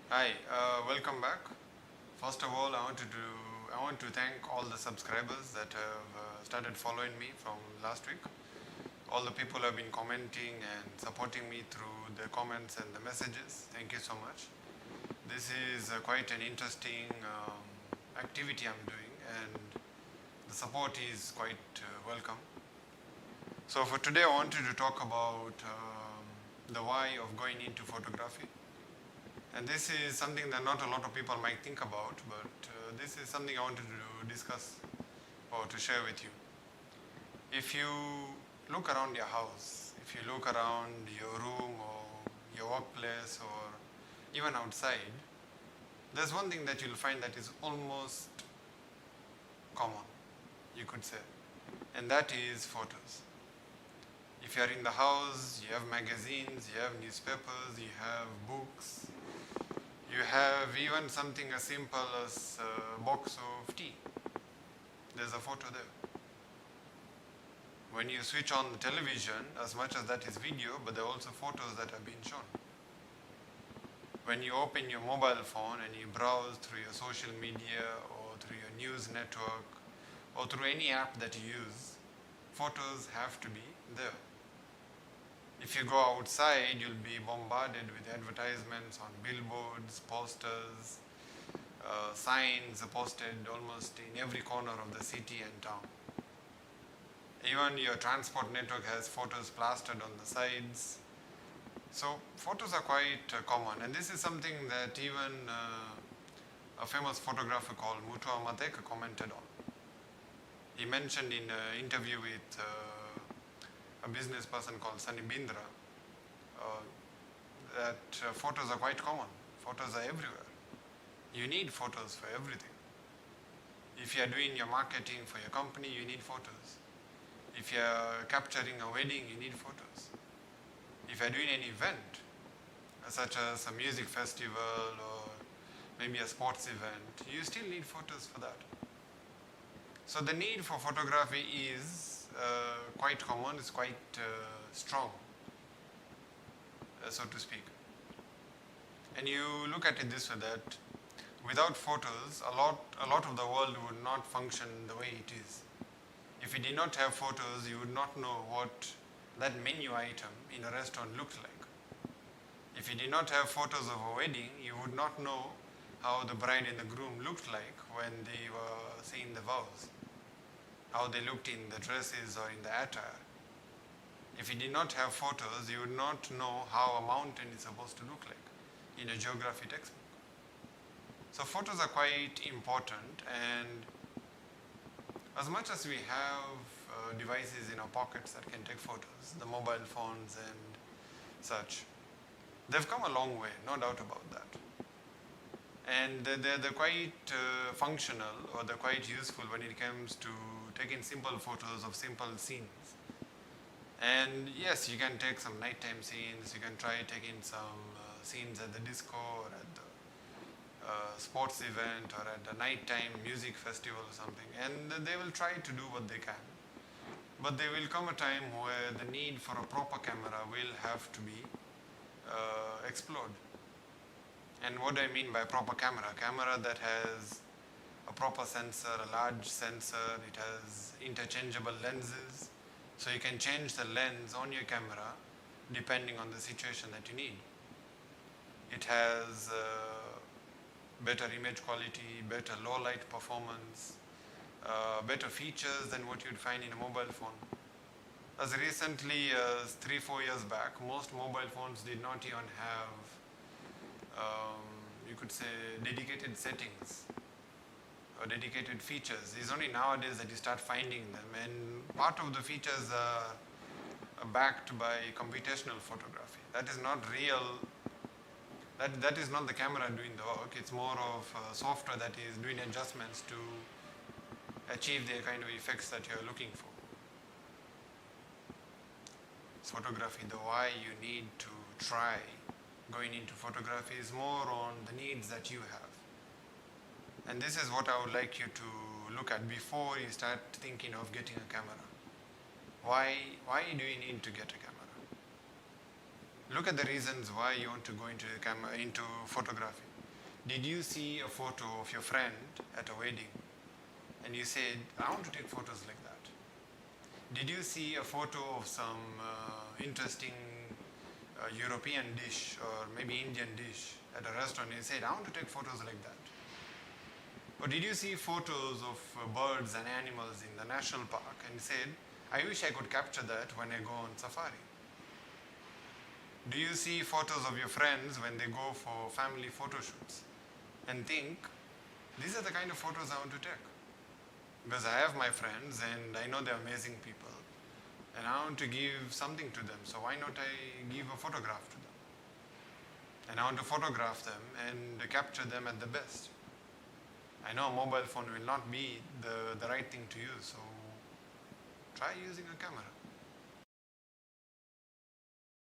Hi, welcome back. First of all, I want to thank all the subscribers that have started following me from last week. All the people have been commenting and supporting me through the comments and the messages. Thank you so much. This is quite an interesting activity I'm doing, and the support is quite welcome. So for today, I wanted to talk about the why of going into photography. And this is something that not a lot of people might think about, but this is something I wanted to discuss or to share with you. If you look around your house, if you look around your room or your workplace or even outside, there's one thing that you'll find that is almost common, you could say, and that is photos. If you are in the house, you have magazines, you have newspapers, you have books, you have even something as simple as a box of tea. There's a photo there. When you switch on the television, as much as that is video, but there are also photos that have been shown. When you open your mobile phone and you browse through your social media or through your news network or through any app that you use, photos have to be there. If you go outside, you'll be bombarded with advertisements on billboards, posters, signs posted almost in every corner of the city and town. Even your transport network has photos plastered on the sides. So photos are quite common, and this is something that even a famous photographer called Mutua Mateka commented on. He mentioned in an interview with a business person called Sunny Bindra that photos are quite common. Photos are everywhere. You need photos for everything. If you are doing your marketing for your company, you need photos. If you are capturing a wedding, you need photos. If you are doing an event, such as a music festival or maybe a sports event, you still need photos for that. So the need for photography is quite common, it's quite strong, so to speak. And you look at it this way, that without photos, a lot of the world would not function the way it is. If you did not have photos, you would not know what that menu item in a restaurant looks like. If you did not have photos of a wedding, you would not know how the bride and the groom looked like when they were saying the vows, how they looked in the dresses or in the attire. If you did not have photos, you would not know how a mountain is supposed to look like in a geography textbook. So photos are quite important, and as much as we have devices in our pockets that can take photos, the mobile phones and such, they've come a long way, no doubt about that. And they're quite functional, or they're quite useful when it comes to taking simple photos of simple scenes. And yes, you can take some nighttime scenes, you can try taking some scenes at the disco or at the sports event or at a nighttime music festival or something, and they will try to do what they can. But there will come a time where the need for a proper camera will have to be explored. And what do I mean by proper camera? A camera that has a proper sensor, a large sensor, it has interchangeable lenses, so you can change the lens on your camera depending on the situation that you need. It has better image quality, better low light performance, better features than what you'd find in a mobile phone. As recently as 3-4 years back, most mobile phones did not even have, you could say, dedicated settings or dedicated features. It's only nowadays that you start finding them, and part of the features are backed by computational photography. That is not real. That is not the camera doing the work. It's more of software that is doing adjustments to achieve the kind of effects that you're looking for. Photography, the why you need to try going into photography is more on the needs that you have. And this is what I would like you to look at before you start thinking of getting a camera. Why do you need to get a camera? Look at the reasons why you want to go into photography. Did you see a photo of your friend at a wedding and you said, I want to take photos like that? Did you see a photo of some interesting European dish or maybe Indian dish at a restaurant and you said, I want to take photos like that? Or did you see photos of birds and animals in the national park and said, I wish I could capture that when I go on safari? Do you see photos of your friends when they go for family photo shoots and think, these are the kind of photos I want to take? Because I have my friends and I know they're amazing people and I want to give something to them, so why not I give a photograph to them? And I want to photograph them and capture them at the best. I know a mobile phone will not be the right thing to use, so try using a camera.